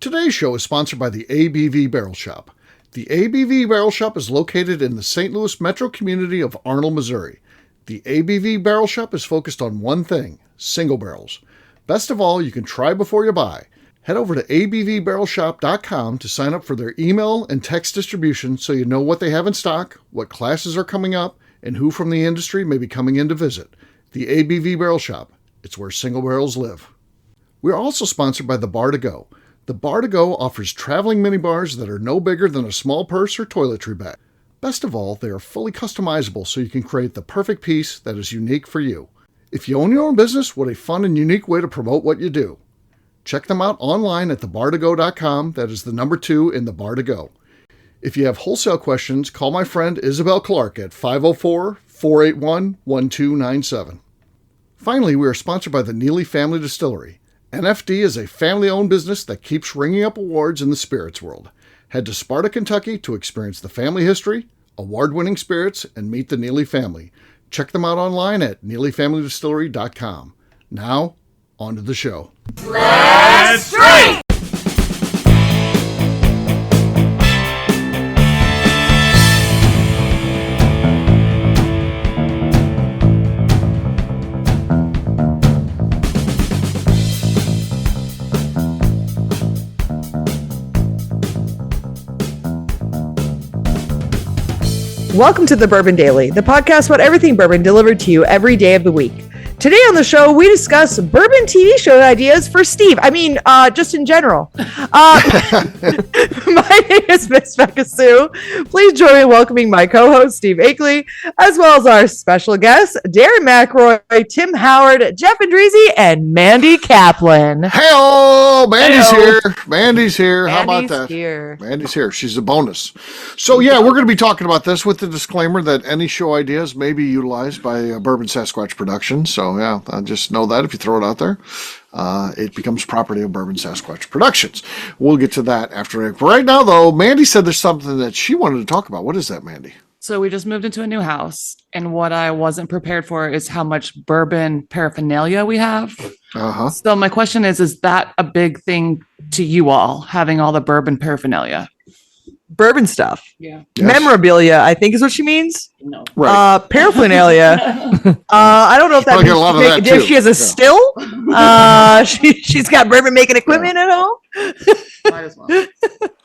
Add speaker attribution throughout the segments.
Speaker 1: Today's show is sponsored by the ABV Barrel Shop. The ABV Barrel Shop is located in the St. Louis metro community of Arnold, Missouri. The ABV Barrel Shop is focused on one thing, single barrels. Best of all, you can try before you buy. Head over to abvbarrelshop.com to sign up for their email and text distribution so you know what they have in stock, what classes are coming up, and who from the industry may be coming in to visit. The ABV Barrel Shop. It's where single barrels live. We're also sponsored by the Bar to Go. The Bar to Go offers traveling minibars that are no bigger than a small purse or toiletry bag. Best of all, they are fully customizable so you can create the perfect piece that is unique for you. If you own your own business, what a fun and unique way to promote what you do. Check them out online at thebar2go.com. That is the number 2 in the Bar to Go. If you have wholesale questions, call my friend Isabel Clark at 504-481-1297. Finally, we are sponsored by the Neely Family Distillery. NFD is a family-owned business that keeps ringing up awards in the spirits world. Head to Sparta, Kentucky to experience the family history, award-winning spirits, and meet the Neely family. Check them out online at neelyfamilydistillery.com. Now, on to the show.
Speaker 2: Let's drink!
Speaker 3: Welcome to the Bourbon Daily, the podcast about everything bourbon delivered to you every day of the week. Today on the show, we discuss bourbon TV show ideas for Steve. Just in general. My name is Miss Beka Sue. Please join me in welcoming my co-host, Steve Akeley, as well as our special guests, Darren McRoy, Tim Howard, Jeff Andreezy, and Mandy Kaplan.
Speaker 1: Hey-oh! Mandy's here. Mandy's here. How about
Speaker 3: Mandy's
Speaker 1: that?
Speaker 3: Here.
Speaker 1: Mandy's here. She's a bonus. So, yeah, we're going to be talking about this with the disclaimer that any show ideas may be utilized by Bourbon Sasquatch Productions. So, yeah, just know that if you throw it out there, it becomes property of Bourbon Sasquatch Productions. We'll get to that after. But right now, though, Mandy said there's something that she wanted to talk about. What is that, Mandy?
Speaker 4: So we just moved into a new house, and what I wasn't prepared for is how much bourbon paraphernalia we have.
Speaker 1: Uh-huh.
Speaker 4: So my question is that a big thing to you all, having all the bourbon paraphernalia?
Speaker 3: Bourbon stuff.
Speaker 4: Yeah.
Speaker 1: Yes.
Speaker 3: Memorabilia, I think is what she means.
Speaker 4: No.
Speaker 1: Right.
Speaker 3: Paraphernalia. I don't know if that
Speaker 1: Probably get a lot of that,
Speaker 3: means
Speaker 1: too.
Speaker 3: if she has a still. She's got bourbon making equipment at home.
Speaker 4: Might as well.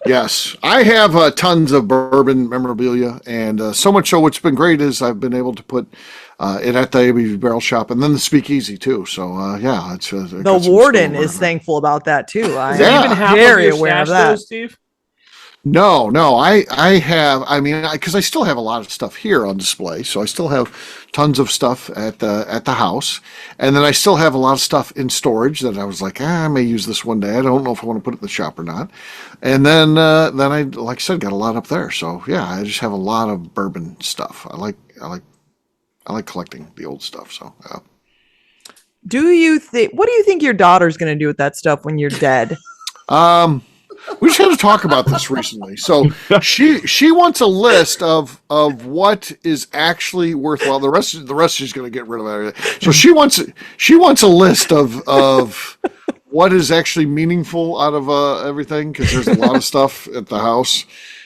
Speaker 1: Yes, I have tons of bourbon memorabilia, and so much so what's been great is I've been able to put it at the ABV Barrel Shop and then the Speakeasy too. So yeah, it's
Speaker 3: The warden is thankful about that too. I'm
Speaker 1: Yeah.
Speaker 3: very aware of that.
Speaker 2: Steve?
Speaker 1: No, I have. I mean, because I still have a lot of stuff here on display, so I still have tons of stuff at the house, and then I still have a lot of stuff in storage that I was like, I may use this one day. I don't know if I want to put it in the shop or not. And then I, like I said, got a lot up there. So yeah, I just have a lot of bourbon stuff. I like collecting the old stuff. So yeah.
Speaker 3: What do you think your daughter's going to do with that stuff when you're dead?
Speaker 1: We just had to talk about this recently. So she wants a list of what is actually worthwhile. The rest she's going to get rid of everything. So she wants a list of what is actually meaningful out of everything, because there's a lot of stuff at the house.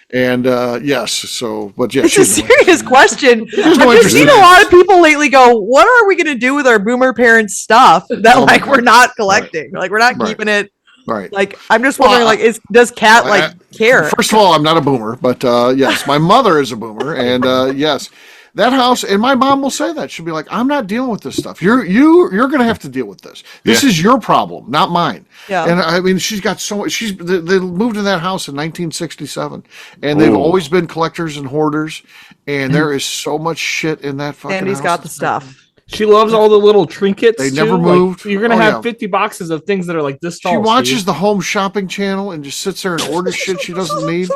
Speaker 1: And yes, so but yeah,
Speaker 3: It's a serious question. I've
Speaker 1: no
Speaker 3: just
Speaker 1: interest
Speaker 3: seen
Speaker 1: in
Speaker 3: a
Speaker 1: it.
Speaker 3: lot of people lately go, "What are we going to do with our boomer parents' stuff that we're not collecting? Like we're not
Speaker 1: Right.
Speaker 3: keeping it."
Speaker 1: Right.
Speaker 3: Like, I'm just wondering, does Kat care?
Speaker 1: First of all, I'm not a boomer, but yes, my mother is a boomer, and yes, that house, and my mom will say that. She'll be like, "I'm not dealing with this stuff. You're going to have to deal with this. This is your problem, not mine."
Speaker 3: Yeah.
Speaker 1: And I mean, she's got so much. They moved in that house in 1967, and they've always been collectors and hoarders, and there is so much shit in that fucking
Speaker 3: Sandy's
Speaker 1: house.
Speaker 3: got the stuff.
Speaker 2: She loves all the little trinkets.
Speaker 1: They
Speaker 2: too.
Speaker 1: never
Speaker 2: Like,
Speaker 1: moved.
Speaker 2: you're gonna
Speaker 1: Oh,
Speaker 2: have
Speaker 1: yeah.
Speaker 2: 50 boxes of things that are like this tall.
Speaker 1: She watches
Speaker 2: Steve.
Speaker 1: the Home Shopping Channel and just sits there and orders shit she doesn't need.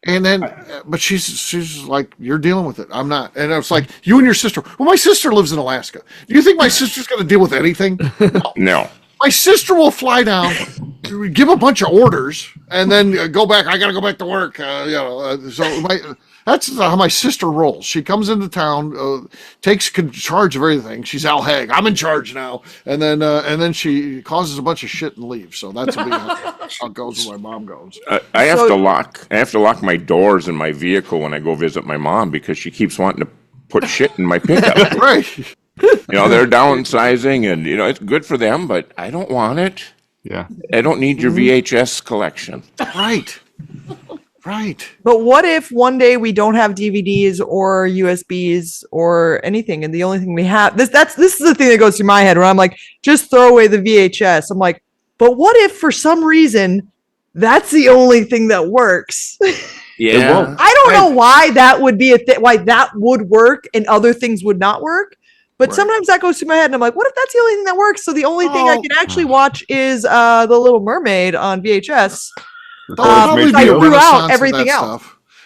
Speaker 1: And then, but she's like, "You're dealing with it. I'm not." And I was like, "You and your sister." Well, my sister lives in Alaska. Do you think my sister's going to deal with anything?
Speaker 5: No.
Speaker 1: My sister will fly down, give a bunch of orders, and then go back. I got to go back to work. That's how my sister rolls. She comes into town, takes charge of everything. She's Al Haig. I'm in charge now, and then she causes a bunch of shit and leaves. So that's how it goes when my mom goes.
Speaker 5: I have to lock my doors in my vehicle when I go visit my mom because she keeps wanting to put shit in my pickup.
Speaker 1: Right.
Speaker 5: They're downsizing, and it's good for them, but I don't want it.
Speaker 6: Yeah.
Speaker 5: I don't need your VHS collection.
Speaker 1: Right. Right.
Speaker 3: But what if one day we don't have DVDs or USBs or anything, and the only thing we have this is the thing that goes through my head when I'm like, just throw away the VHS. I'm like, but what if for some reason that's the only thing that works?
Speaker 5: Yeah.
Speaker 3: I don't know why that would be why that would work and other things would not work. But sometimes that goes through my head, and I'm like, what if that's the only thing that works? So the only thing I can actually watch is The Little Mermaid on VHS. I threw out everything else.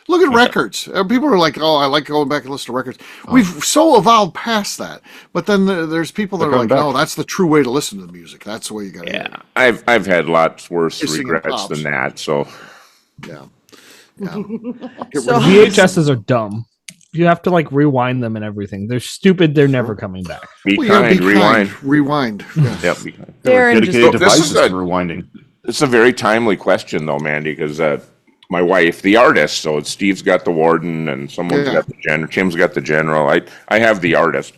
Speaker 1: Look at records. People are like, oh, I like going back and listen to records. We've so evolved past that. But then there's people that are like, no, that's the true way to listen to the music. That's the way you got to do it.
Speaker 5: I've had lots worse regrets than that. So,
Speaker 1: yeah.
Speaker 2: VHSs are dumb. You have to rewind them and everything. They're stupid. They're never coming back.
Speaker 5: Be kind.
Speaker 1: Rewind. Yeah.
Speaker 5: Yep. Be kind.
Speaker 3: Darren,
Speaker 6: Dedicated devices for rewinding.
Speaker 5: It's a very timely question, though, Mandy, because my wife, the artist, so Steve's got the Warden, and someone's got the General. Tim's got the General. I have the artist.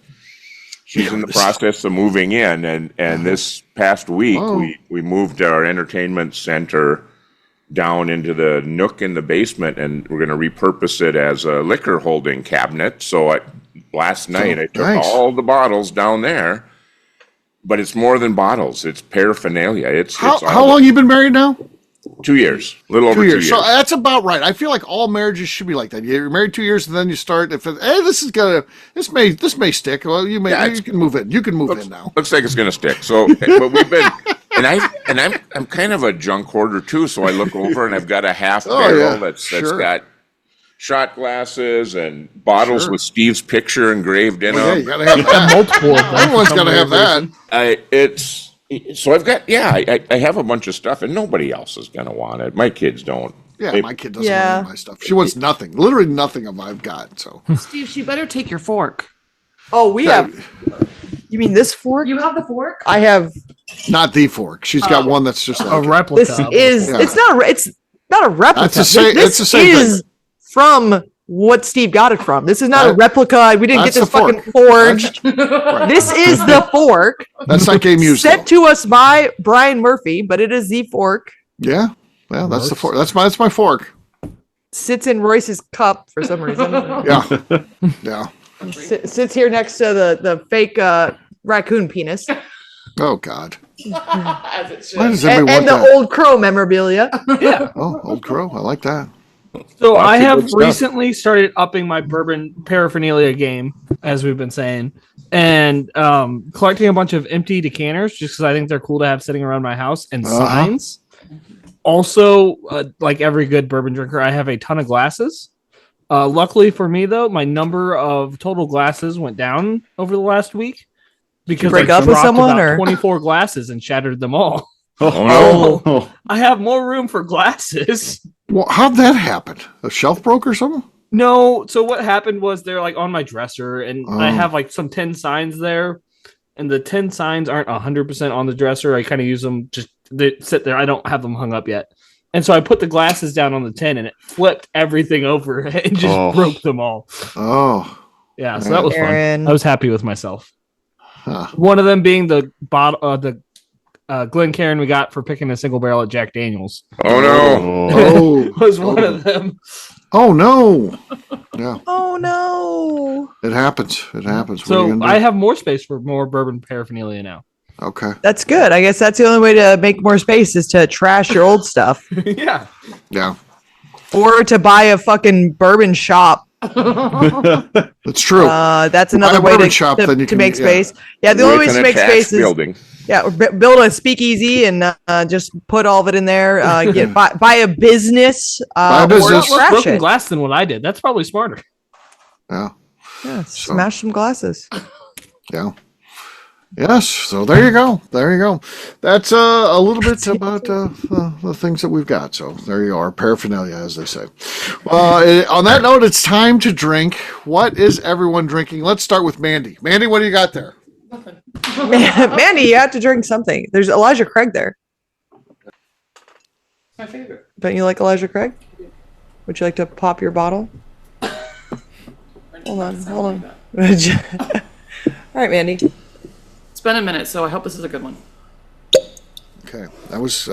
Speaker 5: She's in the process of moving in, and this past week we moved our entertainment center down into the nook in the basement, and we're going to repurpose it as a liquor holding cabinet. So last night I took all the bottles down there, but it's more than bottles. It's paraphernalia.
Speaker 1: How long you been married now?
Speaker 5: 2 years, a little over 2 years.
Speaker 1: So that's about right. I feel like all marriages should be like that. You're married 2 years, and then you start. This may stick. Well, you can move in. You can move in now.
Speaker 5: Looks like it's going to stick. So, but we've been, I'm kind of a junk hoarder too. So I look over and I've got a half barrel that's got shot glasses and bottles with Steve's picture engraved in them.
Speaker 1: Yeah, you gotta have that.
Speaker 2: Multiple of them.
Speaker 1: Everyone's got to have that.
Speaker 5: So I've got, I have a bunch of stuff, and nobody else is going to want it. My kids don't.
Speaker 1: Yeah, my kid doesn't want any of my stuff. She wants nothing. Literally nothing of I've got. So,
Speaker 4: Steve, she better take your fork.
Speaker 3: Oh, we have. You mean this fork?
Speaker 4: You have the fork?
Speaker 3: I have.
Speaker 1: Not the fork. She's got one that's just like
Speaker 2: a replica.
Speaker 3: It's not a replica.
Speaker 1: This is
Speaker 3: from what Steve got it from. This is not a replica. We didn't get this fucking forged. This is the fork.
Speaker 1: That's not game used.
Speaker 3: Sent to us by Brian Murphy, but it is the fork.
Speaker 1: Yeah. Well, that's the fork. That's my fork.
Speaker 3: Sits in Royce's cup for some reason.
Speaker 1: Yeah.
Speaker 3: Sits here next to the fake raccoon penis.
Speaker 1: Oh God.
Speaker 3: Why does everyone and the old crow memorabilia.
Speaker 2: Yeah.
Speaker 1: Oh, old crow. I like that.
Speaker 2: So I have recently started upping my bourbon paraphernalia game, as we've been saying, and collecting a bunch of empty decanters just because I think they're cool to have sitting around my house, and signs. Also, like every good bourbon drinker, I have a ton of glasses. Luckily for me, though, my number of total glasses went down over the last week because
Speaker 3: break up with someone or
Speaker 2: 24 glasses and shattered them all.
Speaker 5: Oh no!
Speaker 2: I have more room for glasses.
Speaker 1: Well, how'd that happen? A shelf broke or something?
Speaker 2: No. So what happened was they're on my dresser, and I have some 10 signs there, and the 10 signs aren't 100% on the dresser. I kind of use them they sit there. I don't have them hung up yet, and so I put the glasses down on the 10, and it flipped everything over and just broke them all.
Speaker 1: Oh,
Speaker 2: yeah. So that was fun. I was happy with myself.
Speaker 1: Huh.
Speaker 2: One of them being the Glencairn we got for picking a single barrel at Jack Daniels.
Speaker 5: Oh no!
Speaker 1: Oh,
Speaker 2: was one of them.
Speaker 1: Oh no! Yeah.
Speaker 3: Oh no!
Speaker 1: It happens.
Speaker 2: So I have more space for more bourbon paraphernalia now.
Speaker 1: Okay.
Speaker 3: That's good. I guess that's the only way to make more space is to trash your old stuff.
Speaker 2: Yeah.
Speaker 1: Yeah.
Speaker 3: Or to buy a fucking bourbon shop.
Speaker 1: That's true.
Speaker 3: That's another way to make space. Yeah, the only way to make space is building. Yeah, build a speakeasy and just put all of it in there. Buy a business.
Speaker 1: Buy a business.
Speaker 2: Or broken glass than what I did. That's probably smarter.
Speaker 1: Yeah.
Speaker 3: Yeah. Smash some glasses.
Speaker 1: Yeah. Yes, so there you go. There you go. That's a little bit about the things that we've got. So there you are, paraphernalia, as they say. On that note, it's time to drink. What is everyone drinking? Let's start with Mandy. Mandy, what do you got there?
Speaker 3: Mandy, you have to drink something. There's Elijah Craig there.
Speaker 4: My favorite.
Speaker 3: Don't you like Elijah Craig? Would you like to pop your bottle? Hold on. All right, Mandy.
Speaker 4: It's been a minute, so I hope this is a good one.
Speaker 1: Okay, that was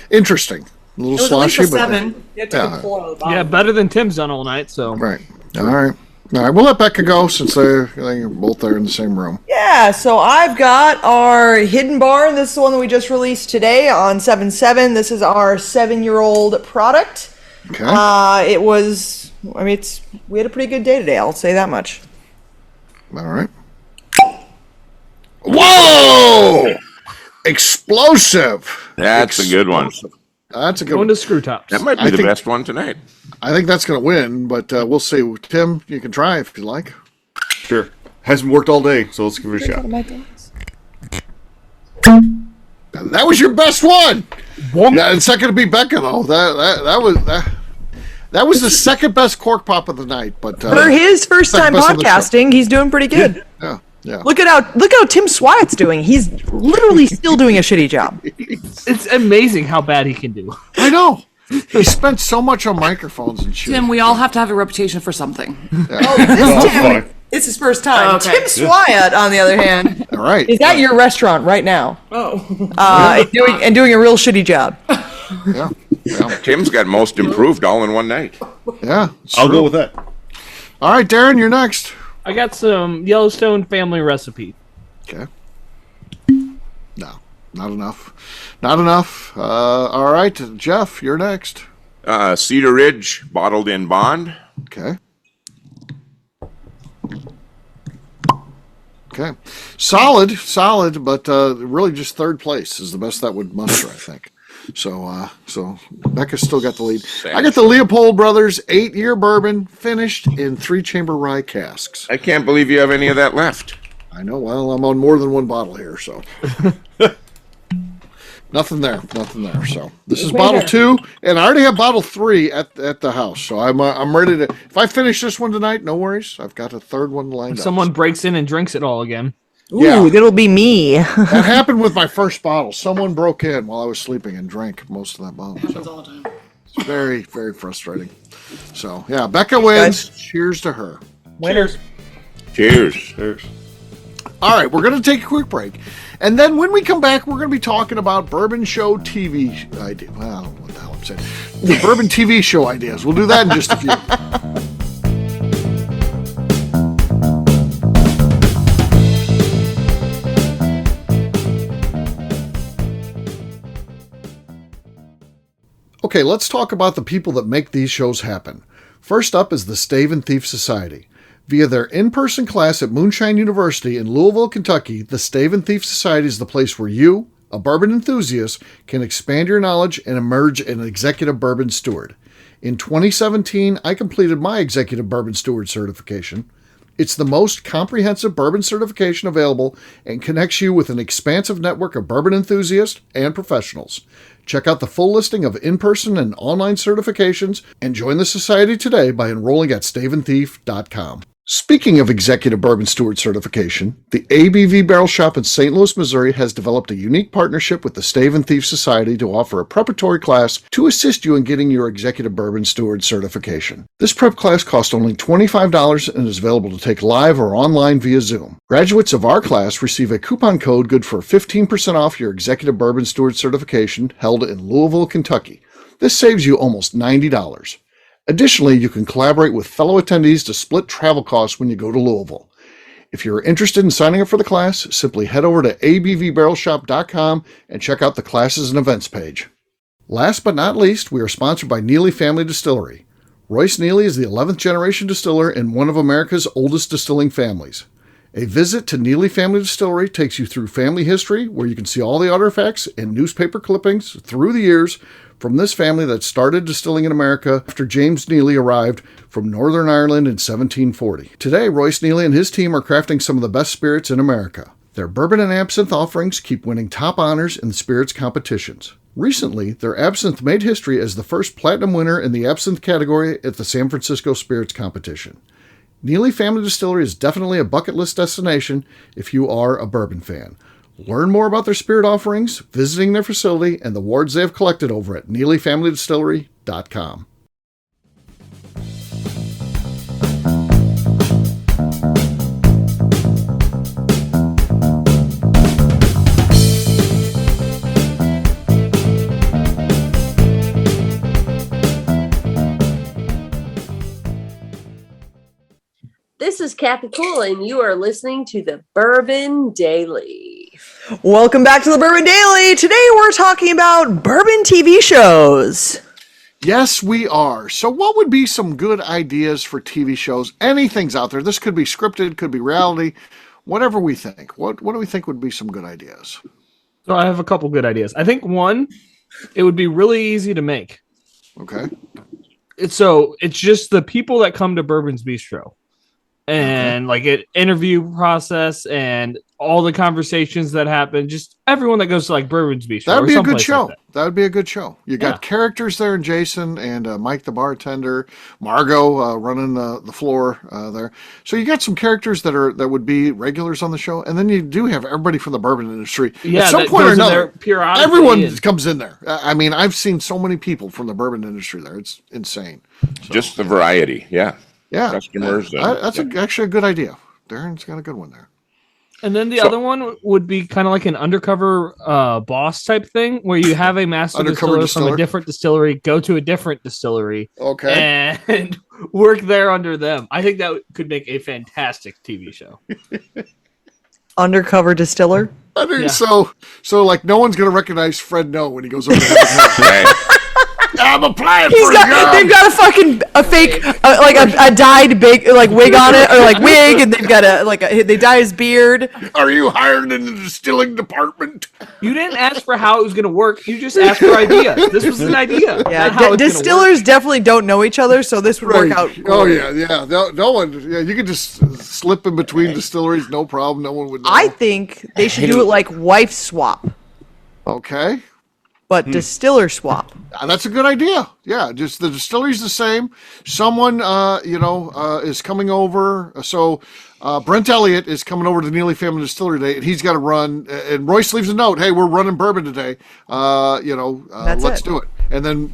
Speaker 1: interesting. A little
Speaker 4: It was
Speaker 1: sloshy,
Speaker 4: at least a
Speaker 1: but
Speaker 4: 7.
Speaker 2: Yeah, better than Tim's done all night. So
Speaker 1: right. All right. We'll let Beka go since they're both there in the same room.
Speaker 3: Yeah, so I've got our Hidden Barn. This is the one that we just released today on 7/7. This is our 7-year-old product.
Speaker 1: Okay.
Speaker 3: We had a pretty good day today. I'll say that much.
Speaker 1: All right. Whoa! Explosive.
Speaker 5: That's a good one.
Speaker 1: That's a good
Speaker 2: going
Speaker 1: one.
Speaker 2: to screw tops.
Speaker 5: That might be the best one tonight.
Speaker 1: I think that's going to win, but we'll see. Tim, you can try if you like.
Speaker 6: Sure. Hasn't worked all day, so let's give it a shot.
Speaker 1: That was your best one. Yeah, and second to be Beka though. That was the second best cork pop of the night. But
Speaker 3: for his first time podcasting, he's doing pretty good.
Speaker 1: Yeah.
Speaker 3: Look at how Tim Swyatt's doing. He's literally still doing a shitty job.
Speaker 2: It's amazing how bad he can do.
Speaker 1: I know. He spent so much on microphones and shit.
Speaker 4: Tim, we all have to have a reputation for something.
Speaker 3: Tim, it's his first time.
Speaker 4: Oh, okay.
Speaker 3: Tim Swyatt, on the other hand,
Speaker 1: All right.
Speaker 3: is at your restaurant right now.
Speaker 4: Oh.
Speaker 3: Doing a real shitty job.
Speaker 1: Yeah.
Speaker 5: Tim's got most improved all in one night.
Speaker 1: Yeah.
Speaker 6: I'll go with that.
Speaker 1: All right, Darren, you're next.
Speaker 2: I got some Yellowstone family recipe.
Speaker 1: Okay. No, not enough. Not enough. All right, Jeff, you're next.
Speaker 5: Cedar Ridge bottled in bond.
Speaker 1: Okay. Okay. Solid, but really just third place is the best that would muster, I think. So Beka's still got the lead. I got the Leopold Brothers 8-year bourbon finished in 3-chamber rye casks.
Speaker 5: I can't believe you have any of that left.
Speaker 1: I know. Well, I'm on more than one bottle here, so nothing there. So this is bottle 2, and I already have bottle 3 at the house. So I'm ready to. If I finish this one tonight, no worries. I've got a third one lined up.
Speaker 2: Someone breaks in and drinks it all again.
Speaker 3: Ooh, that'll be me.
Speaker 1: That happened with my first bottle. Someone broke in while I was sleeping and drank most of that bottle.
Speaker 4: Happens all the time.
Speaker 1: It's very, very frustrating. So, yeah, Beka wins. Cheers to her.
Speaker 3: Winners.
Speaker 5: Cheers.
Speaker 1: All right, we're going to take a quick break. And then when we come back, we're going to be talking about Bourbon Show TV ideas. Well, I don't know what the hell I'm saying. The Bourbon TV show ideas. We'll do that in just a few. Okay, let's talk about the people that make these shows happen. First up is the Stave and Thief Society. Via their in-person class at Moonshine University in Louisville, Kentucky, the Stave and Thief Society is the place where you, a bourbon enthusiast, can expand your knowledge and emerge an executive bourbon steward. In 2017, I completed my executive bourbon steward certification. It's the most comprehensive bourbon certification available and connects you with an expansive network of bourbon enthusiasts and professionals. Check out the full listing of in-person and online certifications and join the society today by enrolling at staveandthief.com. Speaking of executive bourbon steward certification, the ABV Barrel Shop in St. Louis, Missouri has developed a unique partnership with the Stave and Thief Society to offer a preparatory class to assist you in getting your executive bourbon steward certification. This prep class costs only $25 and is available to take live or online via Zoom. Graduates of our class receive a coupon code good for 15% off your executive bourbon steward certification held in Louisville, Kentucky. This saves you almost $90. Additionally, you can collaborate with fellow attendees to split travel costs when you go to Louisville. If you're interested in signing up for the class, simply head over to abvbarrelshop.com and check out the classes and events page. Last but not least, we are sponsored by Neely Family Distillery. Royce Neely is the 11th generation distiller in one of America's oldest distilling families. A visit to Neely Family Distillery takes you through family history, where you can see all the artifacts and newspaper clippings through the years from this family that started distilling in America after James Neely arrived from Northern Ireland in 1740. Today, Royce Neely and his team are crafting some of the best spirits in America. Their bourbon and absinthe offerings keep winning top honors in the spirits competitions. Recently, their absinthe made history as the first platinum winner in the absinthe category at the San Francisco Spirits Competition. Neely Family Distillery is definitely a bucket list destination if you are a bourbon fan. Learn more about their spirit offerings, visiting their facility, and the awards they have collected over at NeelyFamilyDistillery.com.
Speaker 7: This is Kathy Cool, and you are listening to the Bourbon Daily.
Speaker 3: Welcome back to the Bourbon Daily. Today we're talking about bourbon TV shows.
Speaker 1: Yes, we are. So what would be some good ideas for TV shows? Anything's out there. This could be scripted, could be reality, whatever we think. What do we think would be some good ideas?
Speaker 2: So I have a couple good ideas. I think one, it would be really easy to make.
Speaker 1: Okay.
Speaker 2: It's just the people that come to Bourbon's Bistro. And like an interview process and all the conversations that happen, just everyone that goes to like Bourbon's Bistro.
Speaker 1: That would be a good
Speaker 2: like
Speaker 1: show. That would be a good show. You got characters there, and Jason and Mike the bartender, Margot running the floor there. So you got some characters that would be regulars on the show, and then you do have everybody from the bourbon industry.
Speaker 2: Yeah,
Speaker 1: at some point or another, everyone comes in there. I mean, I've seen so many people from the bourbon industry there. It's insane. So,
Speaker 5: just the variety. Yeah.
Speaker 1: Yeah,
Speaker 5: customers.
Speaker 1: That's actually a good idea. Darren's got a good one there.
Speaker 2: And then the other one would be kind of like an undercover boss type thing, where you have a master distiller from a different distillery go to a different distillery, and work there under them. I think that could make a fantastic TV show.
Speaker 3: Undercover distiller.
Speaker 1: So like no one's gonna recognize Fred No when he goes over there. I'm applying for a job.
Speaker 3: They've got a fake like a dyed wig on it, or like wig, and they've got they dye his beard.
Speaker 1: Are you hired in the distilling department?
Speaker 2: You didn't ask for how it was going to work. You just asked for ideas. This was an idea.
Speaker 3: Yeah, distillers definitely don't know each other, so this would work out.
Speaker 1: Oh yeah. No one. Yeah, you could just slip in between distilleries, no problem. No one would know.
Speaker 3: I think they should do it like wife swap.
Speaker 1: Okay.
Speaker 3: But distiller swap.
Speaker 1: That's a good idea. Yeah, just the distillery's the same. Someone, is coming over. So Brent Elliott is coming over to the Neely Family Distillery today, and he's got to run. And Royce leaves a note, "Hey, we're running bourbon today. Let's do it." And then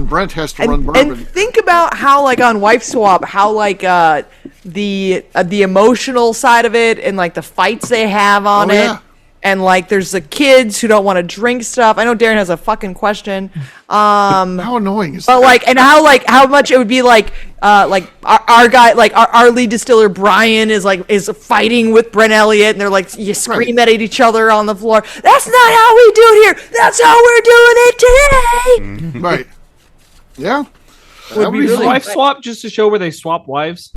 Speaker 1: Brent has to run bourbon.
Speaker 3: And think about how, like on wife swap, how like the emotional side of it, and like the fights they have on it. Yeah. And like, there's the kids who don't want to drink stuff. I know Darren has a fucking question.
Speaker 1: How annoying is
Speaker 3: that? But how much it would be our guy, like our lead distiller Brian is fighting with Brent Elliott, and they're like, you scream at each other on the floor. That's not how we do it here. That's how we're doing it today.
Speaker 1: Right. Yeah.
Speaker 2: Would be really wife swap just to show where they swap wives.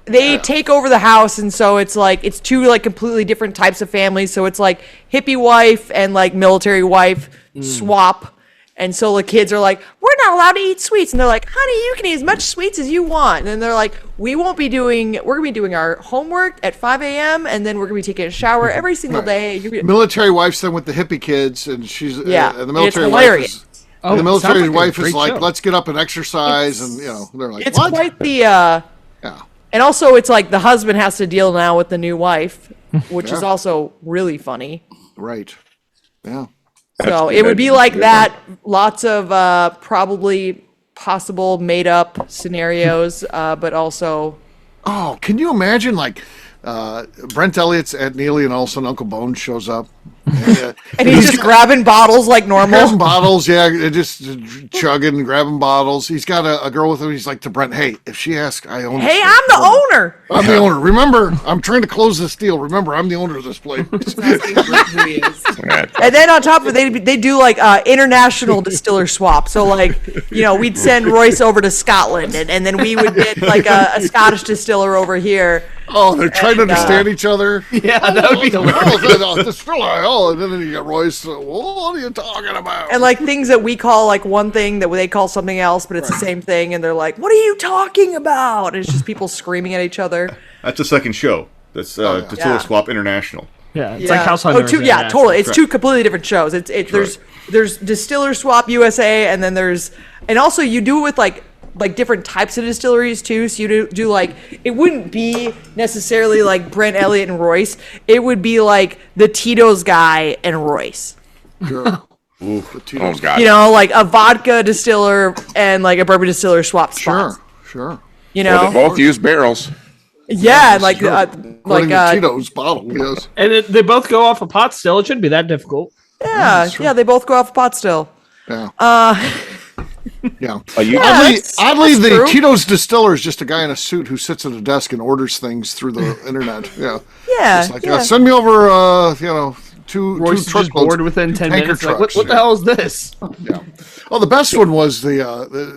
Speaker 3: They take over the house, and so it's two like completely different types of families. So it's like hippie wife and like military wife swap. And so the kids are like, we're not allowed to eat sweets. And they're like, honey, you can eat as much sweets as you want. And then they're like, we're going to be doing our homework at 5 a.m. and then we're going to be taking a shower every single day.
Speaker 1: Military wife's then with the hippie kids, and she's and the military
Speaker 3: it's hilarious.
Speaker 1: Wife is, and the military wife is like, let's get up and exercise. And they're like,
Speaker 3: it's quite the And also, it's like the husband has to deal now with the new wife, which is also really funny.
Speaker 1: Right. Yeah.
Speaker 3: So it would be like that. Lots of probably possible made-up scenarios, but also...
Speaker 1: Oh, can you imagine, like, Brent Elliott's at Neely, and all of a sudden Uncle Bones shows up.
Speaker 3: And he's just grabbing bottles like normal.
Speaker 1: Grabbing bottles, just chugging, grabbing bottles. He's got a girl with him. He's like to Brent, hey, if she asks, I own it.
Speaker 3: Hey, I'm the owner.
Speaker 1: I'm the owner. Remember, I'm trying to close this deal. Remember, I'm the owner of this place.
Speaker 3: And then on top of it, they do like international distiller swap. So like, we'd send Royce over to Scotland, and then we would get like a Scottish distiller over here.
Speaker 1: Oh, they're trying to understand each other.
Speaker 2: Yeah, that would be
Speaker 1: hilarious. And then you got Royce. What are you talking about?
Speaker 3: And like things that we call like one thing that they call something else, but it's the same thing. And they're like, "What are you talking about?" And it's just people screaming at each other.
Speaker 6: That's a second show. That's
Speaker 1: yeah.
Speaker 6: Distiller Swap International.
Speaker 2: Yeah, it's like House Hunters.
Speaker 3: Yeah, totally. It's
Speaker 6: Correct.
Speaker 3: two completely different shows. There's Distiller Swap USA, and then and also you do it with like different types of distilleries too. So you do like, it wouldn't be necessarily like Brent, Elliott, and Royce. It would be like the Tito's guy and Royce.
Speaker 1: Sure.
Speaker 5: Oh God.
Speaker 3: You know, like a vodka distiller and like a bourbon distiller swap spots.
Speaker 1: Sure.
Speaker 3: You
Speaker 5: Well,
Speaker 3: know,
Speaker 5: they both use barrels.
Speaker 3: yeah, like
Speaker 1: According to Tito's bottle, yes.
Speaker 2: And they both go off a pot still. It shouldn't be that difficult.
Speaker 3: yeah, they both go off pot still.
Speaker 1: Yeah. Yeah.
Speaker 5: You-
Speaker 1: Oddly, the
Speaker 3: true.
Speaker 1: Tito's distiller is just a guy in a suit who sits at a desk and orders things through the internet. Yeah.
Speaker 3: Yeah,
Speaker 1: It's like,
Speaker 3: yeah.
Speaker 1: send me over, two
Speaker 2: Royce is just
Speaker 1: truckloads
Speaker 2: bored within 10
Speaker 1: tanker
Speaker 2: minutes. Like,
Speaker 1: trucks.
Speaker 2: what the hell is this?
Speaker 1: Yeah. Well, the best one was the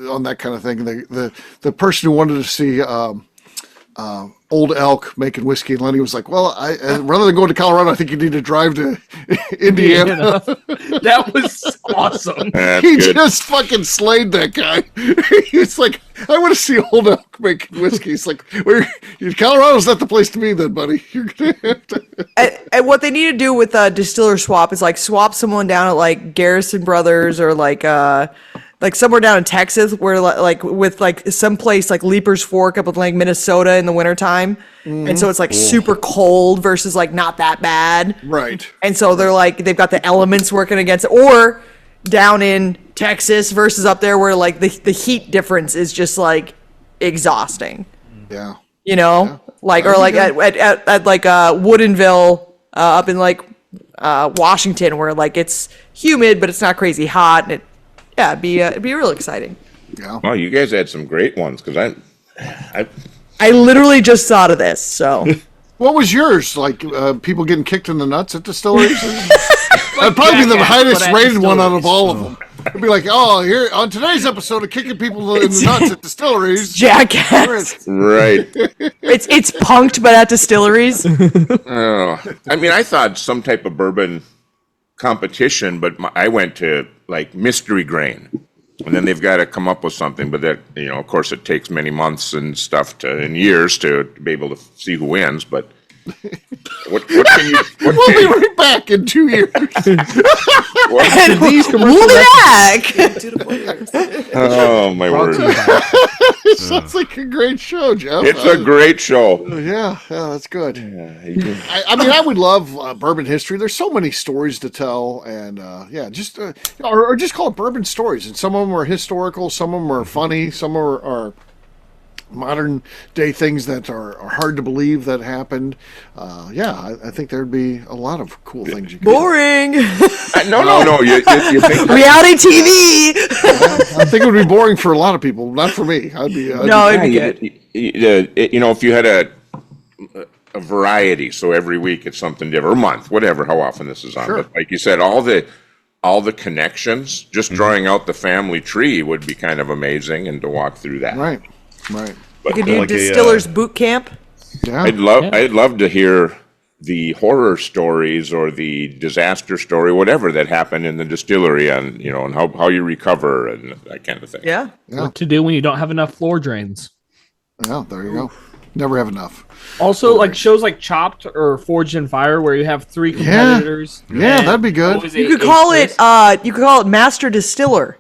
Speaker 1: on that kind of thing. The person who wanted to see Old Elk making whiskey, and Lenny was like, "Well, rather than going to Colorado, I think you need to drive to Indiana."
Speaker 2: That was awesome.
Speaker 5: That's
Speaker 1: He
Speaker 5: good.
Speaker 1: just fucking slayed that guy. He's like, "I want to see Old Elk making whiskey." He's like, "Colorado's not the place to be, then, buddy. You're gonna have to."
Speaker 3: And what they need to do with distiller swap is like swap someone down at like Garrison Brothers or like somewhere down in Texas where like with like someplace like Leaper's Fork up in like Minnesota in the wintertime. And so it's like super cold versus like not that bad.
Speaker 1: Right.
Speaker 3: And so they're like, they've got the elements working against it. Or down in Texas versus up there where like the heat difference is just like exhausting.
Speaker 1: Yeah.
Speaker 3: You know, like, or like at like Woodinville up in like Washington where like it's humid but it's not crazy hot, and it'd be real exciting.
Speaker 1: Yeah.
Speaker 5: Well, you guys had some great ones because
Speaker 3: I literally just thought of this. So
Speaker 1: What was yours? Like people getting kicked in the nuts at distilleries? That'd probably be the
Speaker 2: Jackass,
Speaker 1: highest
Speaker 2: but at
Speaker 1: rated one out
Speaker 2: distilleries.
Speaker 1: of all of them. It'd be like, oh, here on today's episode of kicking people in the nuts at distilleries.
Speaker 3: Jackass.
Speaker 5: right.
Speaker 3: It's punked but at distilleries.
Speaker 5: Oh, I mean, I thought some type of bourbon competition, but I went to like mystery grain, and then they've got to come up with something. But that, of course, it takes many months and stuff and years to be able to see who wins. But what can you?
Speaker 1: We'll be right back in 2 years.
Speaker 5: What,
Speaker 3: We'll be back.
Speaker 5: oh my word!
Speaker 1: Sounds like a great show, Jeff.
Speaker 5: It's a great show.
Speaker 1: Yeah, that's good. I mean, I would love bourbon history. There's so many stories to tell, and just or just call it bourbon stories. And some of them are historical, some of them are funny, some are modern day things that are hard to believe that happened. I think there'd be a lot of cool things you could
Speaker 3: Boring.
Speaker 5: No. You think
Speaker 3: Reality TV.
Speaker 1: I think it would be boring for a lot of people, not for me. I'd be
Speaker 3: No, it'd be good.
Speaker 5: if you had a variety, so every week it's something different, or month, whatever, how often this is on.
Speaker 1: Sure.
Speaker 5: But like you said, all the connections, just drawing out the family tree would be kind of amazing, and to walk through that.
Speaker 1: right.
Speaker 3: You could do
Speaker 6: like
Speaker 3: distillers boot camp.
Speaker 1: Yeah.
Speaker 5: I'd love to hear the horror stories or the disaster story, whatever that happened in the distillery, and and how you recover and that kind of thing.
Speaker 3: Yeah.
Speaker 2: What to do when you don't have enough floor drains.
Speaker 1: Yeah, there you go. Never have enough.
Speaker 2: Also, like shows like Chopped or Forged in Fire, where you have three competitors.
Speaker 1: Yeah,
Speaker 2: and
Speaker 1: that'd be good.
Speaker 2: always
Speaker 3: You
Speaker 2: a-
Speaker 3: could
Speaker 2: a
Speaker 3: call it
Speaker 2: twist.
Speaker 3: Master Distiller.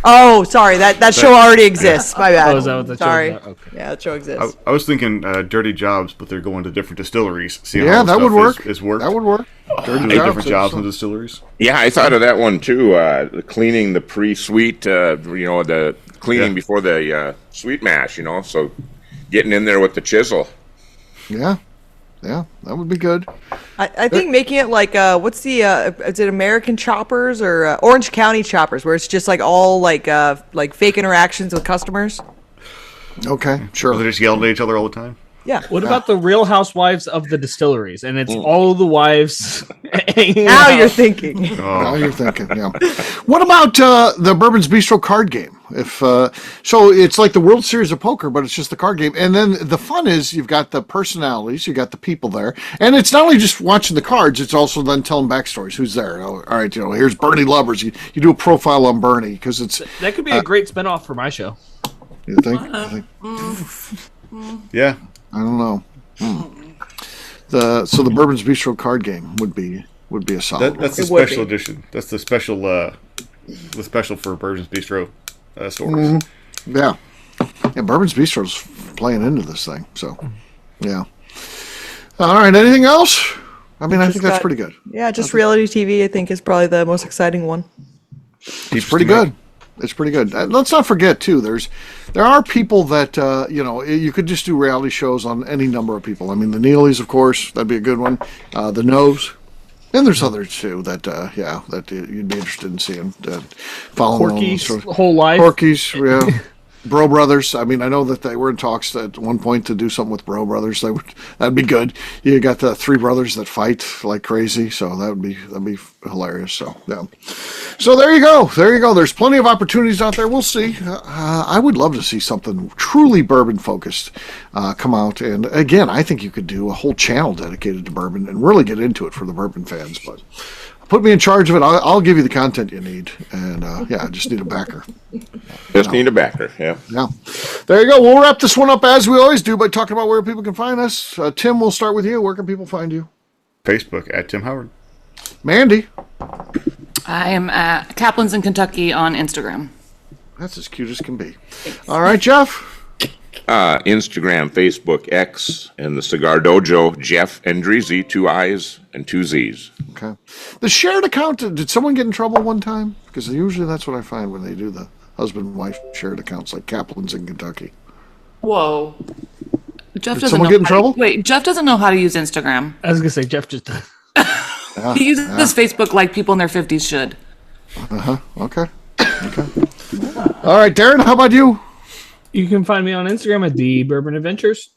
Speaker 3: Oh, sorry. That show already exists. My bad.
Speaker 2: Oh, is that what the show's
Speaker 3: Sorry.
Speaker 2: about? Okay.
Speaker 3: Yeah, that show exists.
Speaker 6: I was thinking Dirty Jobs, but they're going to different distilleries. See
Speaker 1: Yeah,
Speaker 6: how
Speaker 1: that
Speaker 6: stuff
Speaker 1: would work.
Speaker 6: Is worked.
Speaker 1: That would work. Dirty
Speaker 6: Different jobs in distilleries.
Speaker 5: Yeah, I thought of that one too. Cleaning the pre-sweet, the cleaning before the sweet mash. So getting in there with the chisel.
Speaker 1: Yeah, that would be good.
Speaker 3: I think making it like what's the is it American Choppers or Orange County Choppers, where it's just like all like fake interactions with customers.
Speaker 1: Okay,
Speaker 6: Or
Speaker 1: sure.
Speaker 6: they're just yelling at each other all the time.
Speaker 3: Yeah.
Speaker 2: What about the Real Housewives of the distilleries? And it's all the wives hanging
Speaker 3: Now
Speaker 2: out.
Speaker 3: you're thinking.
Speaker 1: Now you're thinking, yeah. What about the Bourbon's Bistro card game? If so, it's like the World Series of Poker, but it's just the card game. And then the fun is you've got the personalities, you got the people there, and it's not only just watching the cards; it's also then telling backstories. Who's there? All right, here's Bernie Lubbers. You do a profile on Bernie because it's.
Speaker 2: That could be a great spinoff for my show.
Speaker 1: You think?
Speaker 6: Yeah.
Speaker 1: I don't know. The Bourbon's Bistro card game would be a solid.
Speaker 6: That's the special edition. That's the special for Bourbon's Bistro stores.
Speaker 1: Yeah, Bourbon's Bistro's playing into this thing. So, yeah. All right. Anything else? I mean, I think that's pretty good.
Speaker 3: Yeah, just reality TV. I think is probably the most exciting one.
Speaker 1: It's pretty good. It's pretty good. Let's not forget too. There are people that you could just do reality shows on any number of people. I mean, the Neelys, of course, that'd be a good one. The Noes, and there's others too that you'd be interested in seeing. Following
Speaker 2: Corky's whole life.
Speaker 1: Corky's, yeah. Bro Brothers. I mean, I know that they were in talks at one point to do something with Bro Brothers. That'd be good. You got the three brothers that fight like crazy, so that'd be hilarious. So yeah. So there you go. There's plenty of opportunities out there. We'll see. I would love to see something truly bourbon focused come out. And again, I think you could do a whole channel dedicated to bourbon and really get into it for the bourbon fans. But put me in charge of it. I'll give you the content you need. And I just need a backer.
Speaker 5: Just need a backer. Yeah.
Speaker 1: Yeah. There you go. We'll wrap this one up as we always do by talking about where people can find us. Tim, we'll start with you. Where can people find you?
Speaker 6: Facebook at Tim Howard.
Speaker 1: Mandy.
Speaker 4: I am at Kaplan's in Kentucky on Instagram.
Speaker 1: That's as cute as can be. All right, Jeff.
Speaker 5: Instagram, Facebook, X, and the Cigar Dojo, Jeff Endrizzi, 2 I's and 2 Z's.
Speaker 1: Okay. The shared account, did someone get in trouble one time? Because usually that's what I find when they do the husband and wife shared accounts like Kaplan's in Kentucky.
Speaker 4: Whoa. Jeff
Speaker 1: Did
Speaker 4: doesn't
Speaker 1: someone
Speaker 4: know
Speaker 1: get in
Speaker 4: how
Speaker 1: trouble?
Speaker 4: Wait, Jeff doesn't know how to use Instagram.
Speaker 2: I was gonna say Jeff just.
Speaker 4: He uses Facebook like people in their 50s should.
Speaker 1: Okay. All right, Darren, how about you?
Speaker 2: You can find me on Instagram at The Bourbon Adventures.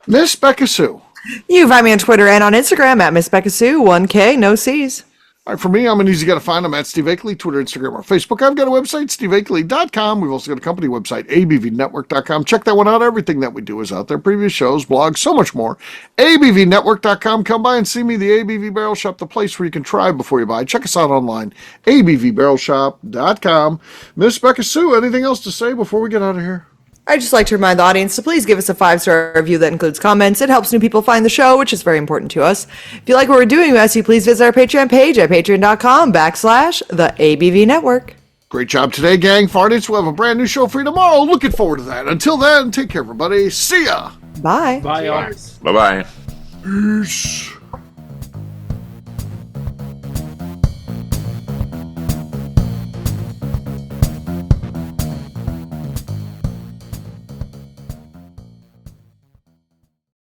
Speaker 1: Miss Beka Sue.
Speaker 3: You can find me on Twitter and on Instagram at Miss Beka Sue, 1K, no C's.
Speaker 1: All right, for me, I'm an easy guy to find. I'm at Steve Akeley, Twitter, Instagram, or Facebook. I've got a website, steveakeley.com. We've also got a company website, abvnetwork.com. Check that one out. Everything that we do is out there. Previous shows, blogs, so much more. abvnetwork.com. Come by and see me, the ABV Barrel Shop, the place where you can try before you buy. Check us out online, abvbarrelshop.com. Miss Beka Sue, anything else to say before we get out of here?
Speaker 3: I'd just like to remind the audience to please give us a 5-star review that includes comments. It helps new people find the show, which is very important to us. If you like what we're doing, we ask you please visit our Patreon page at patreon.com/the ABV Network.
Speaker 1: Great job today, gang. Fartists, we'll have a brand new show for you tomorrow. Looking forward to that. Until then, take care, everybody. See ya.
Speaker 3: Bye.
Speaker 2: Bye, y'all.
Speaker 5: Bye-bye.
Speaker 1: Peace.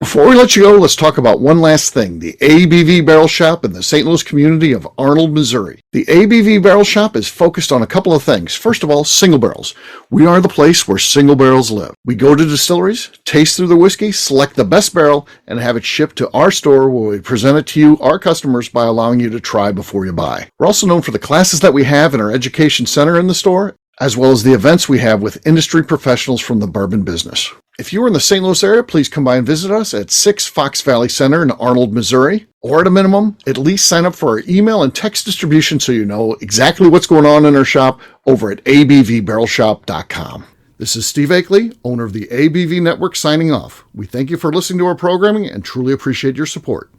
Speaker 1: Before we let you go, let's talk about one last thing, the ABV Barrel Shop in the St. Louis community of Arnold, Missouri. The ABV Barrel Shop is focused on a couple of things. First of all, single barrels. We are the place where single barrels live. We go to distilleries, taste through the whiskey, select the best barrel, and have it shipped to our store where we present it to you, our customers, by allowing you to try before you buy. We're also known for the classes that we have in our education center in the store, as well as the events we have with industry professionals from the bourbon business. If you are in the St. Louis area, please come by and visit us at 6 Fox Valley Center in Arnold, Missouri. Or at a minimum, at least sign up for our email and text distribution so you know exactly what's going on in our shop over at abvbarrelshop.com. This is Steve Akeley, owner of the ABV Network, signing off. We thank you for listening to our programming and truly appreciate your support.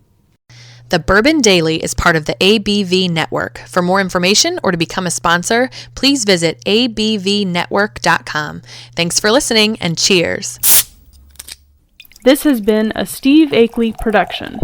Speaker 8: The Bourbon Daily is part of the ABV Network. For more information or to become a sponsor, please visit abvnetwork.com. Thanks for listening and cheers.
Speaker 9: This has been a Steve Akeley production.